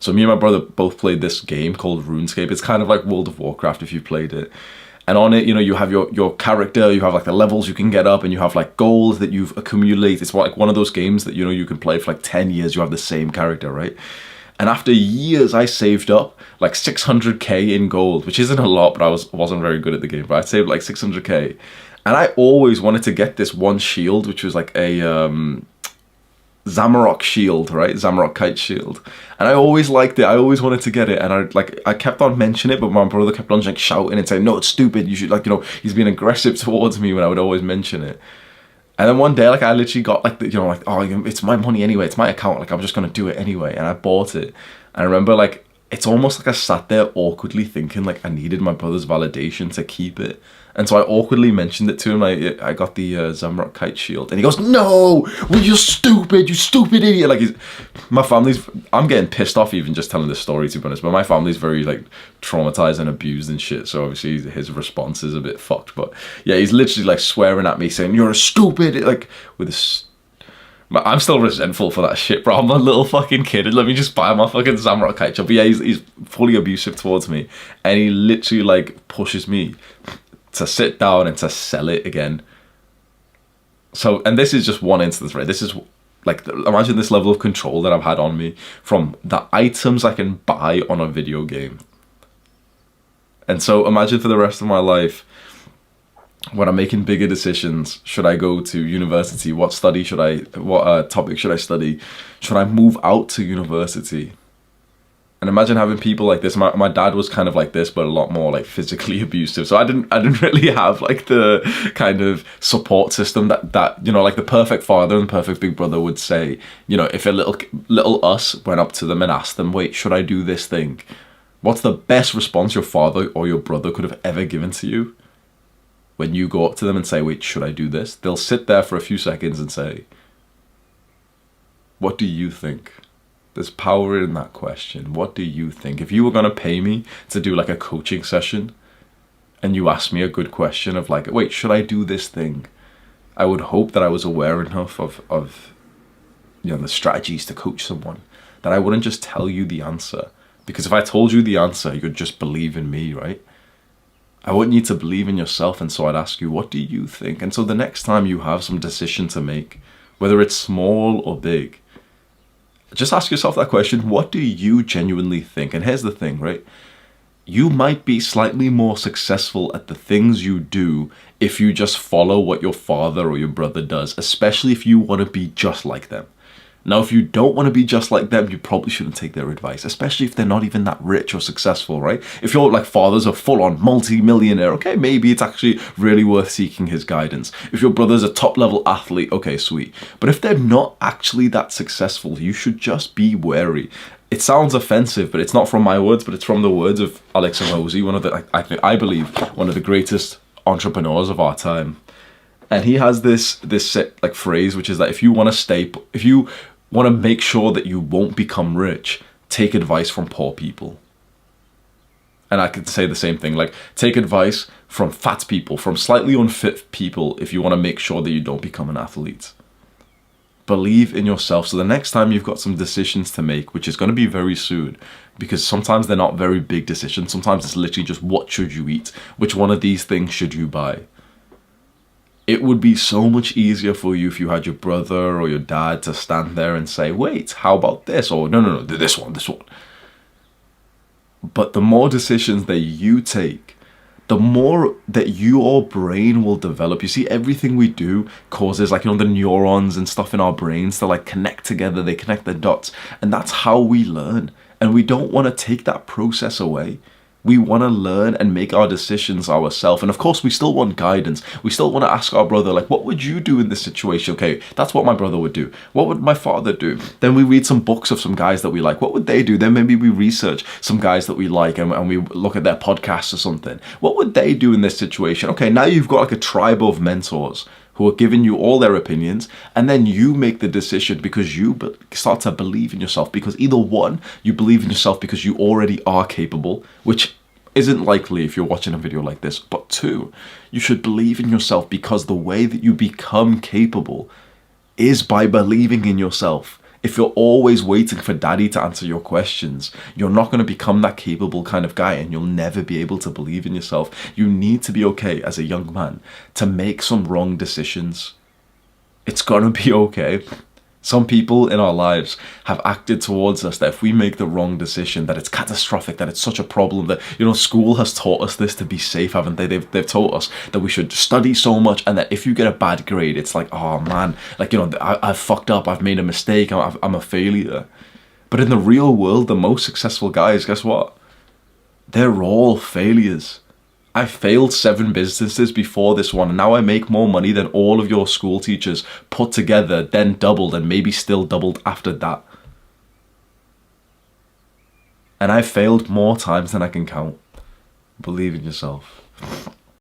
So me and my brother both played this game called RuneScape. It's kind of like World of Warcraft if you've played it. And on it, you know, you have your character, you have like the levels you can get up, and you have like gold that you've accumulated. It's like one of those games that, you know, you can play for like 10 years, you have the same character, right? And after years, I saved up like 600k in gold, which isn't a lot, but I wasn't very good at the game, but I saved like 600k. And I always wanted to get this one shield, which was like a Zamorak shield, right? Zamorak kite shield. And I always liked it. I always wanted to get it. And I kept on mentioning it, but my brother kept on like shouting and saying, no, it's stupid. You should, like, you know, he's being aggressive towards me when I would always mention it. And then one day, like, I literally got like, you know, like, oh, it's my money anyway. It's my account. Like, I'm just going to do it anyway. And I bought it. And I remember, like, it's almost like I sat there awkwardly thinking, like, I needed my brother's validation to keep it. And so I awkwardly mentioned it to him. Like, I got the Zamorak kite shield. And he goes, no, well, you're stupid. You stupid idiot. Like, my family's, I'm getting pissed off even just telling this story, to be honest. But my family's very, like, traumatized and abused and shit. So obviously his response is a bit fucked. But yeah, he's literally, like, swearing at me saying, you're a stupid, like, with this. I'm still resentful for that shit, bro. I'm a little fucking kid. Let me just buy my fucking Zamorak kite shield. But yeah, he's fully abusive towards me. And he literally, like, pushes me to sit down and to sell it again. So, and this is just one instance, right? This is like, imagine this level of control that I've had on me from the items I can buy on a video game. And so imagine for the rest of my life, when I'm making bigger decisions, should I go to university? What topic should I study? Should I move out to university? And imagine having people like this. My dad was kind of like this, but a lot more like physically abusive. So I didn't really have like the kind of support system that you know, like the perfect father and perfect big brother would say. You know, if a little us went up to them and asked them, wait, should I do this thing? What's the best response your father or your brother could have ever given to you? When you go up to them and say, wait, should I do this? They'll sit there for a few seconds and say, what do you think? There's power in that question. What do you think? If you were going to pay me to do like a coaching session and you asked me a good question of like, wait, should I do this thing? I would hope that I was aware enough of you know, the strategies to coach someone that I wouldn't just tell you the answer. Because if I told you the answer, you'd just believe in me, right? I want you to believe in yourself. And so I'd ask you, what do you think? And so the next time you have some decision to make, whether it's small or big, just ask yourself that question. What do you genuinely think? And here's the thing, right? You might be slightly more successful at the things you do if you just follow what your father or your brother does, especially if you want to be just like them. Now, if you don't want to be just like them, you probably shouldn't take their advice, especially if they're not even that rich or successful, right? If your like father's a full-on multi-millionaire, okay, maybe it's actually really worth seeking his guidance. If your brother's a top-level athlete, okay, sweet. But if they're not actually that successful, you should just be wary. It sounds offensive, but it's not from my words, but it's from the words of Alex Hormozi, one of the, I believe, one of the greatest entrepreneurs of our time. And he has this like phrase, which is that if you want to make sure that you won't become rich, take advice from poor people. And I could say the same thing, like take advice from fat people, from slightly unfit people if you want to make sure that you don't become an athlete. Believe in yourself. So the next time you've got some decisions to make, which is going to be very soon, because sometimes they're not very big decisions. Sometimes it's literally just what should you eat? Which one of these things should you buy? It would be so much easier for you if you had your brother or your dad to stand there and say, wait, how about this? Or no, this one. But the more decisions that you take, the more that your brain will develop. You see, everything we do causes like, you know, the neurons and stuff in our brains to like connect together. They connect the dots. And that's how we learn. And we don't want to take that process away. We want to learn and make our decisions ourselves. And of course, we still want guidance. We still want to ask our brother, like, what would you do in this situation? Okay, that's what my brother would do. What would my father do? Then we read some books of some guys that we like. What would they do? Then maybe we research some guys that we like and we look at their podcasts or something. What would they do in this situation? Okay, now you've got like a tribe of mentors who are giving you all their opinions, and then you make the decision because you start to believe in yourself. Because either one, you believe in yourself because you already are capable, which isn't likely if you're watching a video like this. But two, you should believe in yourself because the way that you become capable is by believing in yourself. If you're always waiting for daddy to answer your questions, you're not going to become that capable kind of guy, and you'll never be able to believe in yourself. You need to be okay as a young man to make some wrong decisions. It's going to be okay. Some people in our lives have acted towards us that if we make the wrong decision, that it's catastrophic, that it's such a problem, that, you know, school has taught us this to be safe, haven't they? They've taught us that we should study so much, and that if you get a bad grade, it's like, oh man, like, you know, I've fucked up, I've made a mistake, I'm a failure. But in the real world, the most successful guys, guess what? They're all failures. I failed 7 businesses before this one, and now I make more money than all of your school teachers put together, then doubled, and maybe still doubled after that. And I failed more times than I can count. Believe in yourself.